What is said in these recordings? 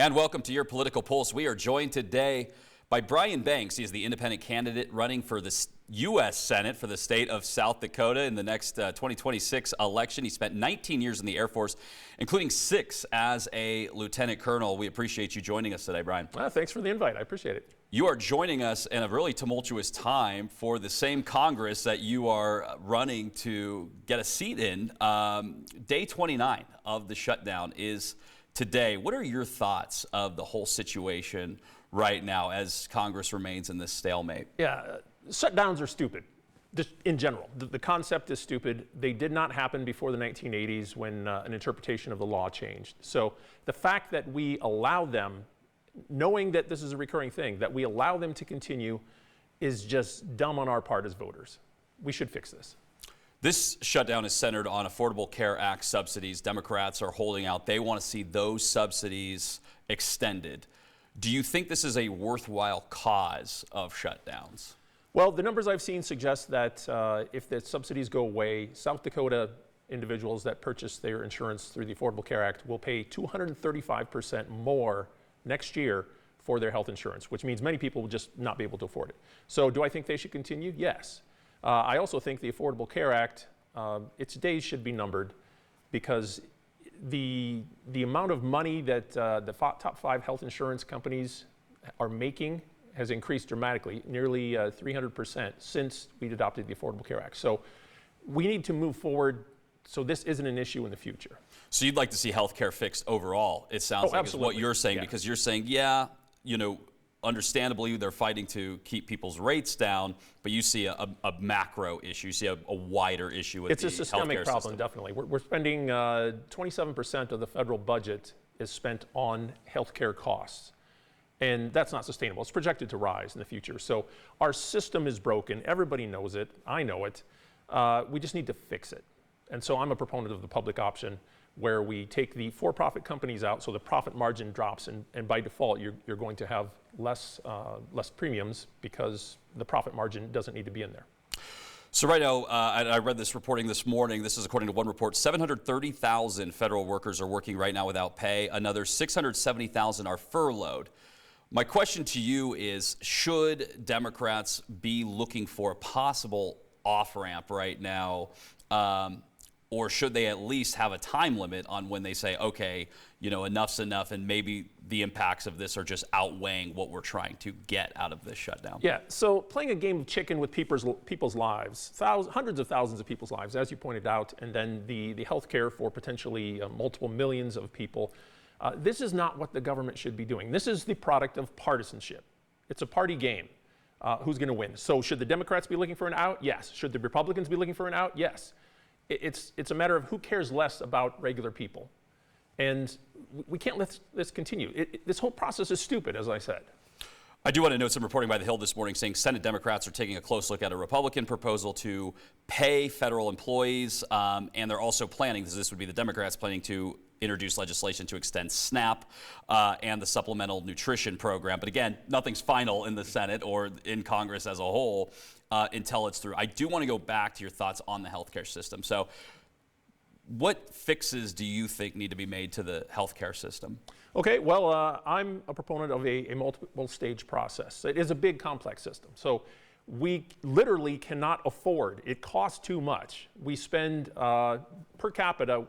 And welcome to your Political Pulse. We are joined today by Brian Banks. He is the independent candidate running for the U.S. Senate for the state of South Dakota in the next 2026 election. He spent 19 years in the Air Force, including 6 as a lieutenant colonel. We appreciate you joining us today, Brian. Thanks for the invite. I appreciate it. You are joining us in a really tumultuous time for the same Congress that you are running to get a seat in. Day 29 of the shutdown is today. What are your thoughts of the whole situation right now as Congress remains in this stalemate? Yeah, shutdowns are stupid, just in general. The concept is stupid. They did not happen before the 1980s when an interpretation of the law changed. So the fact that we allow them, knowing that this is a recurring thing, that we allow them to continue is just dumb on our part as voters. We should fix this. This shutdown is centered on Affordable Care Act subsidies. Democrats are holding out. They want to see those subsidies extended. Do you think this is a worthwhile cause of shutdowns? Well, the numbers I've seen suggest that if the subsidies go away, South Dakota individuals that purchase their insurance through the Affordable Care Act will pay 235% more next year for their health insurance, which means many people will just not be able to afford it. So do I think they should continue? Yes. I also think the Affordable Care Act, its days should be numbered because the amount of money that the top 5 health insurance companies are making has increased dramatically, nearly 300% since we adopted the Affordable Care Act. So we need to move forward so this isn't an issue in the future. So you'd like to see health care fixed overall, it sounds like is what you're saying, because you're saying, yeah, you know, understandably, they're fighting to keep people's rates down, but you see a macro issue, you see a wider issue with the healthcare system. It's a systemic problem, definitely. We're spending 27% of the federal budget is spent on healthcare costs, and that's not sustainable. It's projected to rise in the future. So our system is broken. Everybody knows it. I know it. We just need to fix it. And so I'm a proponent of the public option, where we take the for-profit companies out so the profit margin drops, and by default you're going to have less premiums because the profit margin doesn't need to be in there. So right now, I read this reporting this morning. This is according to one report. 730,000 federal workers are working right now without pay. Another 670,000 are furloughed. My question to you is, should Democrats be looking for a possible off-ramp right now? Or should they at least have a time limit on when they say, okay, you know, enough's enough, and maybe the impacts of this are just outweighing what we're trying to get out of this shutdown? Yeah, so playing a game of chicken with people's lives, hundreds of thousands of people's lives, as you pointed out, and then the health care for potentially multiple millions of people, this is not what the government should be doing. This is the product of partisanship. It's a party game. Who's going to win? So should the Democrats be looking for an out? Yes. Should the Republicans be looking for an out? Yes. It's a matter of who cares less about regular people. And we can't let this continue. This whole process is stupid, as I said. I do want to note some reporting by The Hill this morning saying Senate Democrats are taking a close look at a Republican proposal to pay federal employees, and they're also planning, this would be the Democrats planning to introduce legislation to extend SNAP and the Supplemental Nutrition Program. But again, nothing's final in the Senate or in Congress as a whole until it's through. I do want to go back to your thoughts on the healthcare system. So what fixes do you think need to be made to the healthcare system? Okay, well, I'm a proponent of a multiple stage process. It is a big, complex system. So we literally cannot afford, it costs too much. We spend per capita,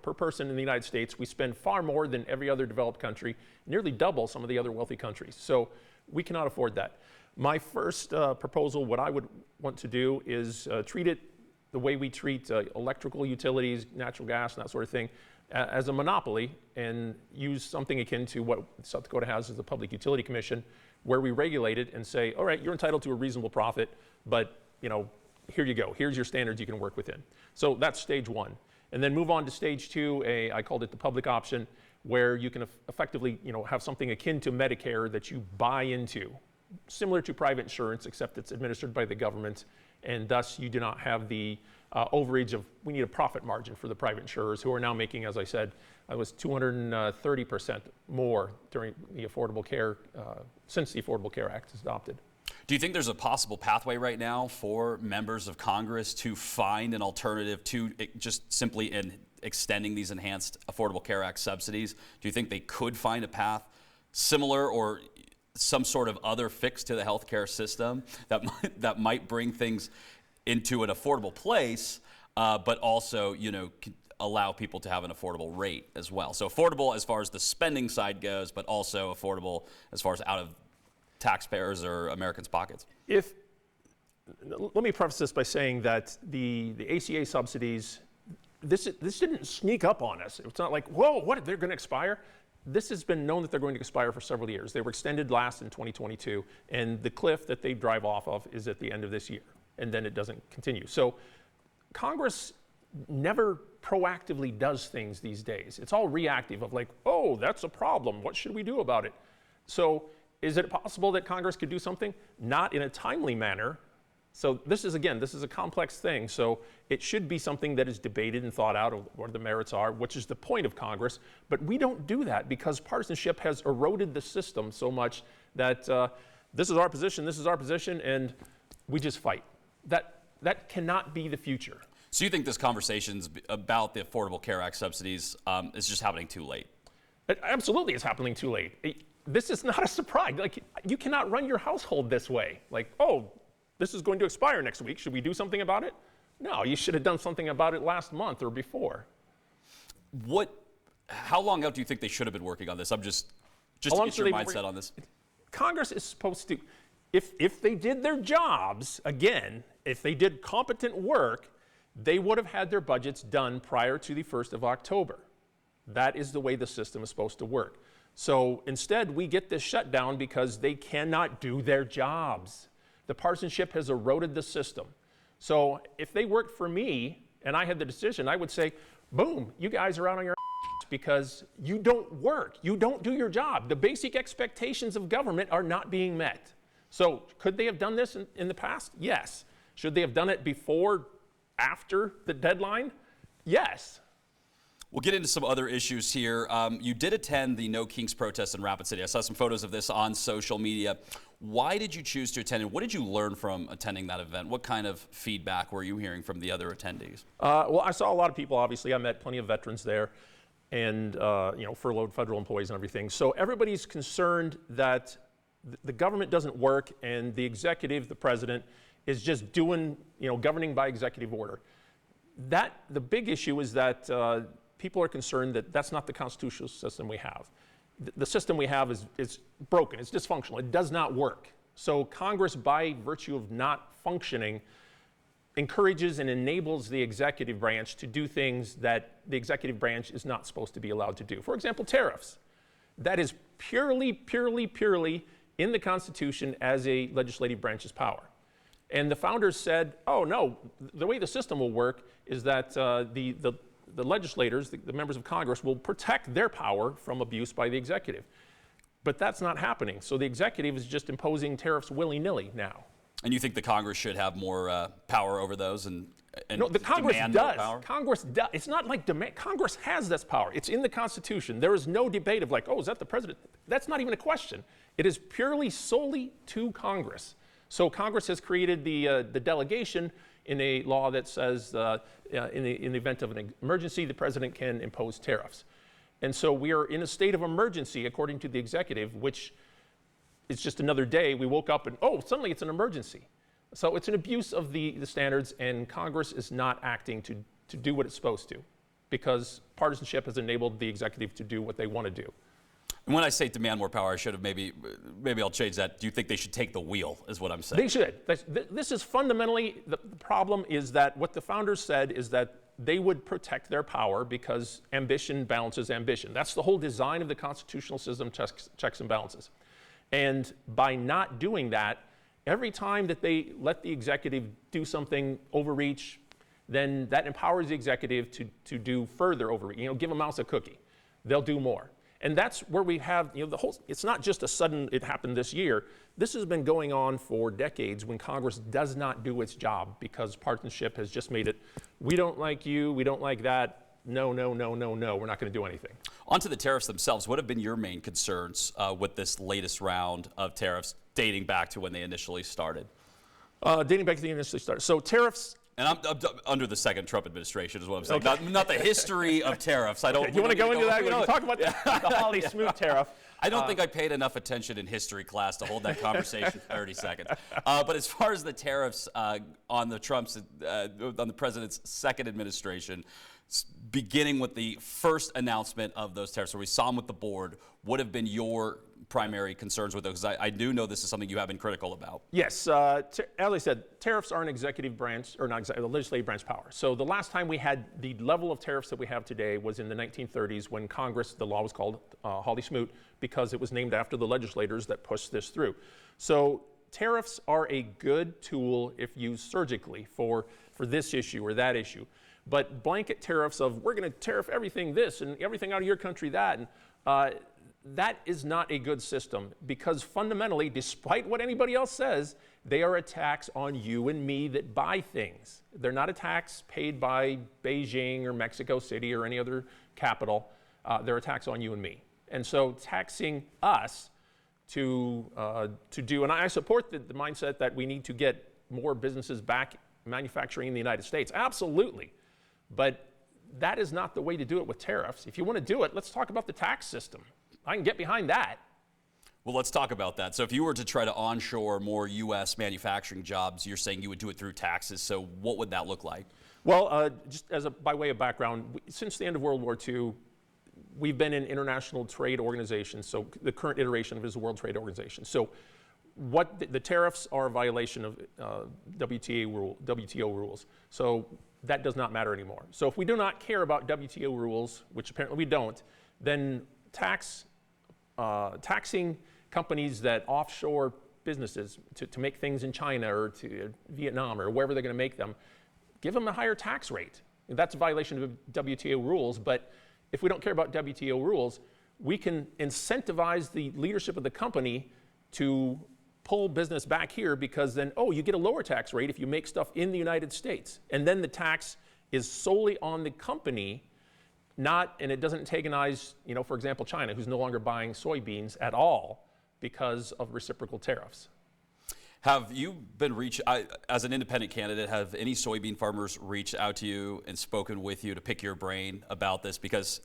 per person in the United States, we spend far more than every other developed country, nearly double some of the other wealthy countries. So we cannot afford that. My first proposal, what I would want to do is treat it the way we treat electrical utilities, natural gas, and that sort of thing, as a monopoly, and use something akin to what South Dakota has as the Public Utility Commission, where we regulate it and say, all right, you're entitled to a reasonable profit, but here you go. Here's your standards you can work within. So that's stage one. And then move on to stage two, I called it the public option, where you can effectively have something akin to Medicare that you buy into, similar to private insurance, except it's administered by the government, and thus you do not have the overage of, we need a profit margin for the private insurers, who are now making, as I said, it was 230% more during the Affordable Care, since the Affordable Care Act is adopted. Do you think there's a possible pathway right now for members of Congress to find an alternative to just simply extending these enhanced Affordable Care Act subsidies? Do you think they could find a path similar or some sort of other fix to the healthcare system that might bring things into an affordable place, but also, allow people to have an affordable rate as well? So affordable as far as the spending side goes, but also affordable as far as out of taxpayers or Americans' pockets. Let me preface this by saying that the ACA subsidies, this didn't sneak up on us. It's not like, whoa, what, they're going to expire? This has been known that they're going to expire for several years. They were extended last in 2022, and the cliff that they drive off of is at the end of this year, and then it doesn't continue. So Congress never proactively does things these days. It's all reactive of like, oh, that's a problem. What should we do about it? So is it possible that Congress could do something? Not in a timely manner. So this is a complex thing. So it should be something that is debated and thought out of what the merits are, which is the point of Congress. But we don't do that because partisanship has eroded the system so much that this is our position, and we just fight. That cannot be the future. So you think this conversation about the Affordable Care Act subsidies is just happening too late? It absolutely is happening too late. This is not a surprise. Like, you cannot run your household this way. Like, oh, this is going to expire next week. Should we do something about it? No, you should have done something about it last month or before. How long out do you think they should have been working on this? I'm just to get your mindset on this. Congress is supposed to, if they did their jobs, again, if they did competent work, they would have had their budgets done prior to the 1st of October. That is the way the system is supposed to work. So instead, we get this shutdown because they cannot do their jobs. The partisanship has eroded the system. So if they worked for me and I had the decision, I would say, boom, you guys are out on your ass because you don't work. You don't do your job. The basic expectations of government are not being met. So could they have done this in the past? Yes. Should they have done it before, after the deadline? Yes. We'll get into some other issues here. You did attend the No Kinks protest in Rapid City. I saw some photos of this on social media. Why did you choose to attend, and what did you learn from attending that event? What kind of feedback were you hearing from the other attendees? Well, I saw a lot of people, obviously. I met plenty of veterans there and furloughed federal employees and everything. So everybody's concerned that the government doesn't work and the executive, the president, is just doing, governing by executive order. The big issue is that people are concerned that that's not the constitutional system we have. The system we have is broken, it's dysfunctional, it does not work. So Congress, by virtue of not functioning, encourages and enables the executive branch to do things that the executive branch is not supposed to be allowed to do. For example, tariffs. That is purely in the Constitution as a legislative branch's power. And the founders said, oh no, the way the system will work is that the legislators, the members of Congress, will protect their power from abuse by the executive. But that's not happening. So the executive is just imposing tariffs willy-nilly now. And you think the Congress should have more power over those and no, the Congress demand does. more power? Congress does. It's not like demand. Congress has this power. It's in the Constitution. There is no debate of like, oh, is that the president? That's not even a question. It is solely to Congress. So Congress has created the delegation in a law that says in the event of an emergency, the president can impose tariffs. And so we are in a state of emergency, according to the executive, which is just another day. We woke up and, oh, suddenly it's an emergency. So it's an abuse of the standards, and Congress is not acting to do what it's supposed to because partisanship has enabled the executive to do what they want to do. And when I say demand more power, I should have maybe I'll change that. Do you think they should take the wheel, is what I'm saying? They should. This is fundamentally, the problem is that what the founders said is that they would protect their power because ambition balances ambition. That's the whole design of the constitutional system, checks and balances. And by not doing that, every time that they let the executive do something overreach, then that empowers the executive to do further overreach. Give a mouse a cookie. They'll do more. And that's where we have, it's not just a sudden, it happened this year. This has been going on for decades when Congress does not do its job because partisanship has just made it, we don't like you, we don't like that, no, we're not going to do anything. On to the tariffs themselves. What have been your main concerns with this latest round of tariffs dating back to when they initially started? Dating back to the initially started. So tariffs And I'm under the second Trump administration is what I'm saying. Okay. Not the history of tariffs. I don't. Okay. You want to go into that? We talk about the Holly Smoot tariff. I don't think I paid enough attention in history class to hold that conversation for 30 seconds. But as far as the tariffs on the president's second administration, beginning with the first announcement of those tariffs, where we saw them with the board, what have been your primary concerns with those? Because I do know this is something you have been critical about. Yes, as I said, tariffs are an executive branch, or not executive, legislative branch power. So the last time we had the level of tariffs that we have today was in the 1930s when Congress, the law was called Holly Smoot, because it was named after the legislators that pushed this through. So tariffs are a good tool if used surgically for this issue or that issue. But blanket tariffs of we're going to tariff everything this and everything out of your country that, and that is not a good system, because fundamentally, despite what anybody else says, they are a tax on you and me that buy things. They're not a tax paid by Beijing or Mexico City or any other capital. They're a tax on you and me. And so taxing us to do, and I support the mindset that we need to get more businesses back manufacturing in the United States. Absolutely. But that is not the way to do it with tariffs. If you want to do it, let's talk about the tax system. I can get behind that. Well, let's talk about that. So if you were to try to onshore more U.S. manufacturing jobs, you're saying you would do it through taxes. So what would that look like? Well, just by way of background, since the end of World War II, we've been in international trade organizations. So the current iteration of it is the World Trade Organization. So what the tariffs are a violation of WTO rules. So that does not matter anymore. So if we do not care about WTO rules, which apparently we don't, then taxing companies that offshore businesses to make things in China or to Vietnam or wherever they're going to make them, give them a higher tax rate. That's a violation of WTO rules, but if we don't care about WTO rules, we can incentivize the leadership of the company to pull business back here, because then, you get a lower tax rate if you make stuff in the United States. And then the tax is solely on the company, and it doesn't antagonize, for example, China, who's no longer buying soybeans at all because of reciprocal tariffs. Have you been as an independent candidate, have any soybean farmers reached out to you and spoken with you to pick your brain about this? Because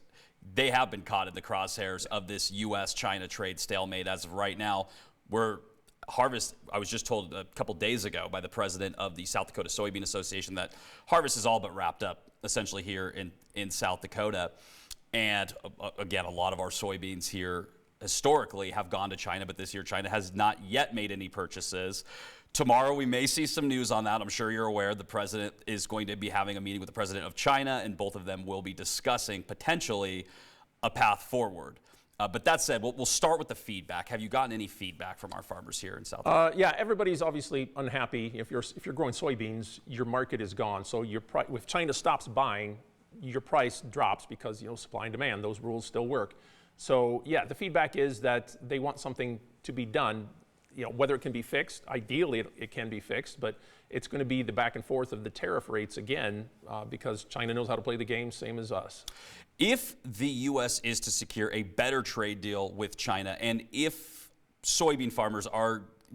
they have been caught in the crosshairs of this U.S.-China trade stalemate as of right now, where harvest, I was just told a couple days ago by the president of the South Dakota Soybean Association that harvest is all but wrapped up essentially here in South Dakota. And again, a lot of our soybeans here historically have gone to China, but this year China has not yet made any purchases. Tomorrow we may see some news on that. I'm sure you're aware the president is going to be having a meeting with the president of China, and both of them will be discussing potentially a path forward. But that said, we'll start with the feedback. Have you gotten any feedback from our farmers here in South Dakota? Yeah, everybody's obviously unhappy. If you're growing soybeans, your market is gone. So if China stops buying, your price drops because supply and demand. Those rules still work. So yeah, the feedback is that they want something to be done. Whether it can be fixed, ideally it can be fixed, but it's going to be the back and forth of the tariff rates again, because China knows how to play the game, same as us. If the U.S. is to secure a better trade deal with China, and if soybean farmers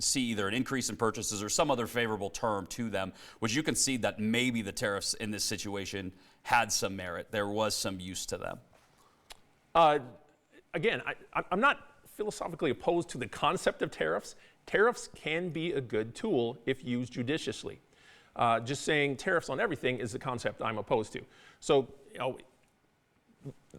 see either an increase in purchases or some other favorable term to them, would you concede that maybe the tariffs in this situation had some merit? There was some use to them? Again, I'm not philosophically opposed to the concept of tariffs. Tariffs can be a good tool if used judiciously. Just saying tariffs on everything is the concept I'm opposed to. So,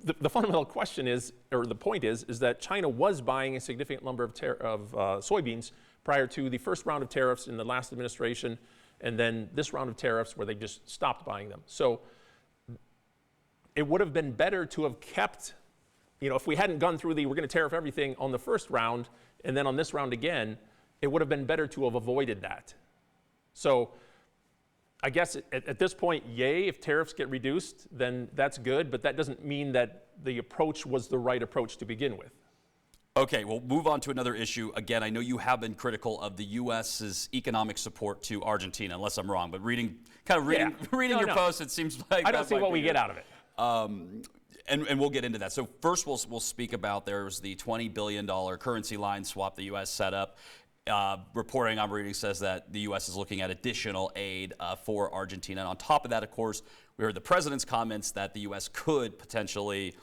the fundamental question is, or the point is that China was buying a significant number of soybeans prior to the first round of tariffs in the last administration, and then this round of tariffs where they just stopped buying them. So it would have been better to have kept, if we hadn't gone through we're going to tariff everything on the first round, and then on this round again, it would have been better to have avoided that. So I guess at this point, yay, if tariffs get reduced, then that's good, but that doesn't mean that the approach was the right approach to begin with. Okay, we'll move on to another issue. Again, I know you have been critical of the U.S.'s economic support to Argentina, unless I'm wrong, but reading your post, it seems like I don't see what we get out of it. And we'll get into that. So first we'll speak about there's the $20 billion currency line swap the U.S. set up. reporting I'm reading says that the U.S. is looking at additional aid for Argentina. And on top of that, of course, we heard the president's comments that the U.S. could potentially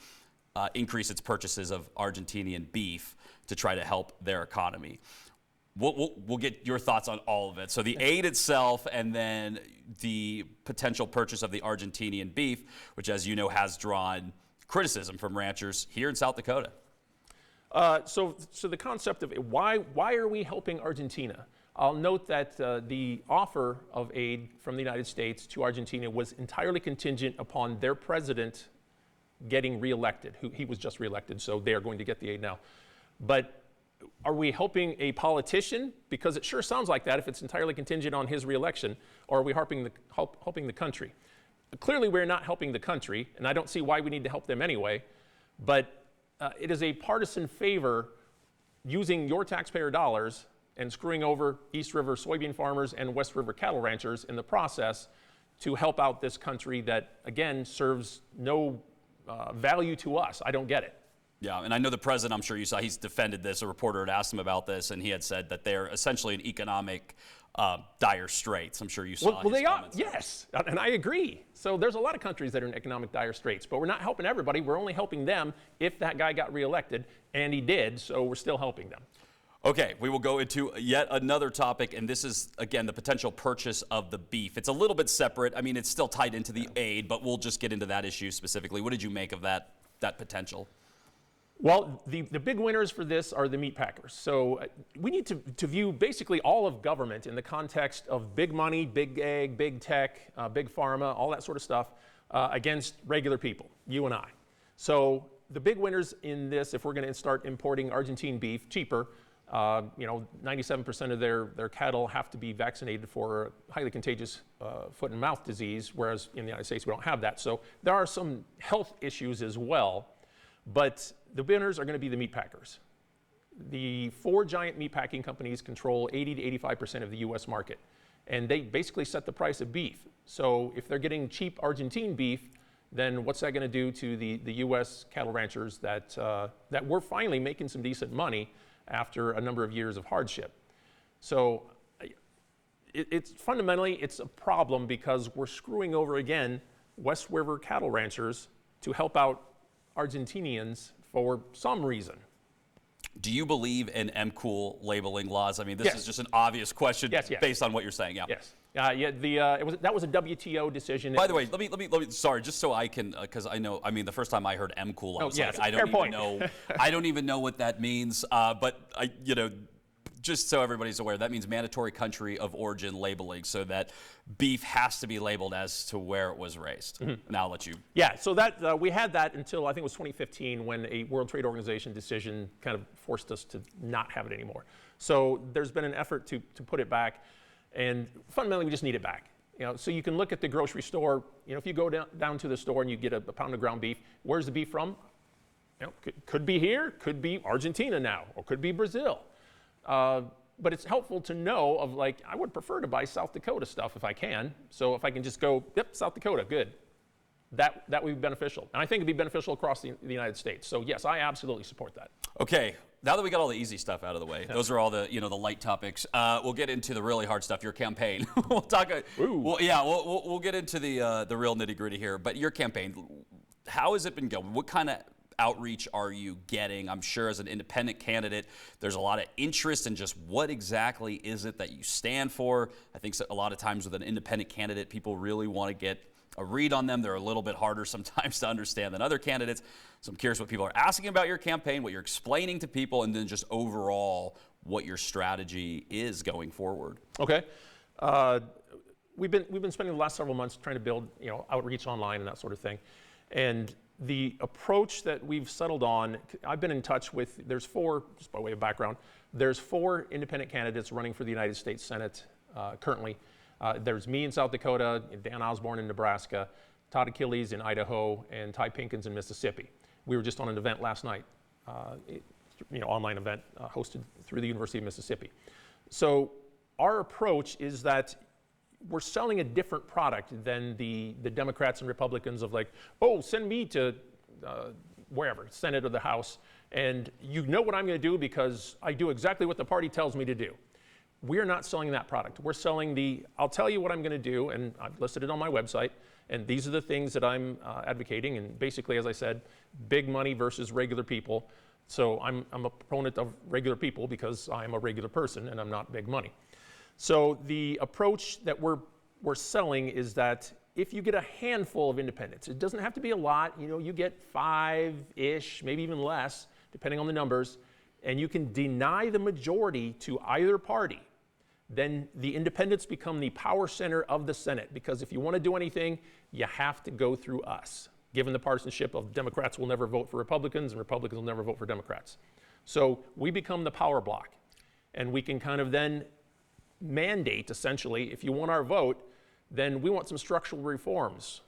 increase its purchases of Argentinian beef to try to help their economy. We'll get your thoughts on all of it. So the aid itself, and then the potential purchase of the Argentinian beef, which, as you know, has drawn criticism from ranchers here in South Dakota. So the concept of why are we helping Argentina? I'll note that the offer of aid from the United States to Argentina was entirely contingent upon their president getting reelected. He was just reelected, so they are going to get the aid now. But are we helping a politician? Because it sure sounds like that if it's entirely contingent on his reelection, or are we helping the country? Clearly, we're not helping the country, and I don't see why we need to help them anyway, but it is a partisan favor using your taxpayer dollars and screwing over East River soybean farmers and West River cattle ranchers in the process to help out this country that, again, serves no value to us. I don't get it. Yeah, and I know the president, I'm sure you saw, he's defended this. A reporter had asked him about this, and he had said that they're essentially in economic dire straits. I'm sure you saw his comments. Yes, and I agree. So there's a lot of countries that are in economic dire straits, but we're not helping everybody. We're only helping them if that guy got reelected, and he did, so we're still helping them. Okay, we will go into yet another topic, and this is, again, the potential purchase of the beef. It's a little bit separate. I mean, it's still tied into the aid, but we'll just get into that issue specifically. What did you make of that potential? Well, the big winners for this are the meat packers. So we need to view basically all of government in the context of big money, big ag, big tech, big pharma, all that sort of stuff against regular people, you and I. So the big winners in this, if we're going to start importing Argentine beef cheaper, 97% of their cattle have to be vaccinated for highly contagious foot and mouth disease, whereas in the United States we don't have that. So there are some health issues as well, but the winners are going to be the meat packers. The 4 giant meat packing companies control 80 to 85% of the U.S. market, and they basically set the price of beef. So if they're getting cheap Argentine beef, then what's that going to do to the U.S. cattle ranchers that were finally making some decent money after a number of years of hardship? So it's fundamentally, it's a problem because we're screwing over, again, West River cattle ranchers to help out Argentinians for some reason. Do you believe in MCOOL labeling laws? I mean, this is just an obvious question based on what you're saying. Yeah. Yes. That was a WTO decision. By the way, let me. Sorry, just so I can, because I know. I mean, the first time I heard MCOOL, I was like, I don't even know. I don't even know what that means. But just so everybody's aware, that means mandatory country of origin labeling, so that beef has to be labeled as to where it was raised. Mm-hmm. Now I'll let you. Yeah, so that we had that until I think it was 2015 when a World Trade Organization decision kind of forced us to not have it anymore. So there's been an effort to put it back, and fundamentally we just need it back. So you can look at the grocery store. If you go down to the store and you get a pound of ground beef, where's the beef from? Could be here, could be Argentina now, or could be Brazil. But it's helpful to know of, like, I would prefer to buy South Dakota stuff if I can. So if I can just go, yep, South Dakota, good. That would be beneficial. And I think it'd be beneficial across the United States. So yes, I absolutely support that. Okay, now that we got all the easy stuff out of the way, those are all the the light topics. We'll get into the really hard stuff. Your campaign. We'll talk. We'll get into the real nitty gritty here. But your campaign, how has it been going? What kind of outreach are you getting? I'm sure as an independent candidate, there's a lot of interest in just what exactly is it that you stand for. I think a lot of times with an independent candidate, people really want to get a read on them. They're a little bit harder sometimes to understand than other candidates. So I'm curious what people are asking about your campaign, what you're explaining to people, and then just overall what your strategy is going forward. Okay. We've been spending the last several months trying to build outreach online and that sort of thing. And the approach that we've settled on, I've been in touch with, there's 4, just by way of background, there's 4 independent candidates running for the United States Senate currently. There's me in South Dakota, Dan Osborne in Nebraska, Todd Achilles in Idaho, and Ty Pinkins in Mississippi. We were just on an event last night, online event hosted through the University of Mississippi. So our approach is that we're selling a different product than the Democrats and Republicans of, like, oh, send me to wherever, Senate or the House, and you know what I'm going to do because I do exactly what the party tells me to do. We're not selling that product. We're selling I'll tell you what I'm going to do, and I've listed it on my website, and these are the things that I'm advocating, and basically, as I said, big money versus regular people. So I'm a proponent of regular people because I'm a regular person and I'm not big money. So the approach that we're selling is that if you get a handful of independents, it doesn't have to be a lot, you get 5-ish, maybe even less, depending on the numbers, and you can deny the majority to either party, then the independents become the power center of the Senate, because if you want to do anything, you have to go through us, given the partisanship of Democrats will never vote for Republicans and Republicans will never vote for Democrats. So we become the power block, and we can kind of then mandate, essentially, if you want our vote, then we want some structural reforms.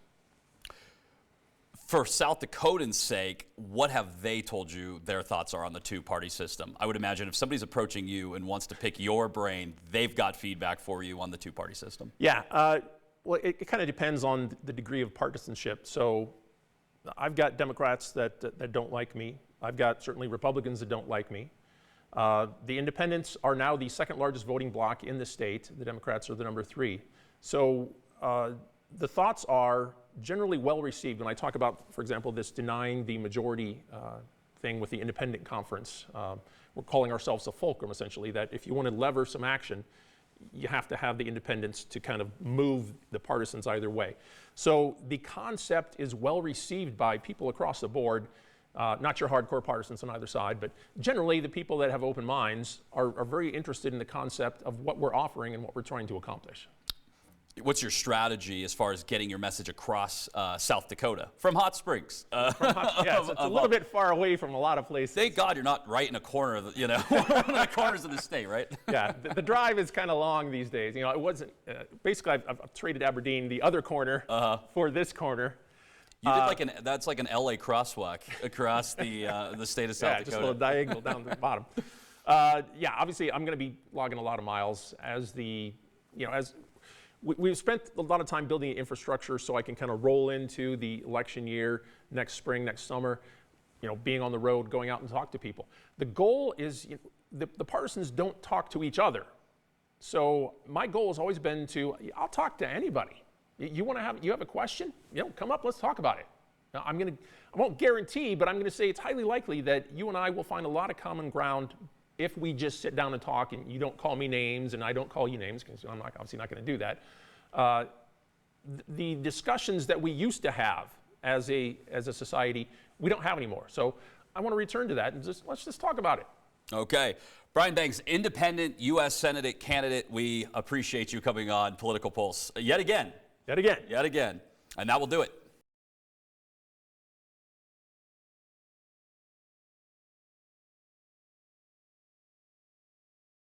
For South Dakotans' sake, what have they told you their thoughts are on the two-party system? I would imagine if somebody's approaching you and wants to pick your brain, they've got feedback for you on the two-party system. Yeah, well, it kind of depends on the degree of partisanship. So I've got Democrats that don't like me. I've got certainly Republicans that don't like me. The independents are now the second largest voting bloc in the state. The Democrats are the number 3. So the thoughts are generally well received. When I talk about, for example, this denying the majority thing with the independent conference, we're calling ourselves a fulcrum, essentially, that if you want to lever some action, you have to have the independents to kind of move the partisans either way. So the concept is well received by people across the board, not your hardcore partisans on either side, but generally the people that have open minds are very interested in the concept of what we're offering and what we're trying to accomplish. What's your strategy as far as getting your message across South Dakota from Hot Springs? Yes, it's a little bit far away from a lot of places. Thank God you're not right in a corner of the, one of the corners of the state, right? Yeah, the drive is kind of long these days. It wasn't, basically I've traded Aberdeen, the other corner, for this corner. You did that's like an LA crosswalk across the state of South Dakota. Just a little diagonal down to the bottom. Yeah, obviously I'm going to be logging a lot of miles as we've spent a lot of time building infrastructure so I can kind of roll into the election year, next spring, next summer, being on the road, going out and talk to people. The goal is, the partisans don't talk to each other. So my goal has always been I'll talk to anybody. You have a question? Come up, let's talk about it. Now, I won't guarantee, but I'm going to say it's highly likely that you and I will find a lot of common ground if we just sit down and talk, and you don't call me names and I don't call you names, because I'm obviously not going to do that. The discussions that we used to have as a society, we don't have anymore. So I want to return to that and let's just talk about it. Okay. Brian Banks, independent U.S. Senate candidate. We appreciate you coming on Political Pulse yet again. Yet again. Yet again. And that will do it.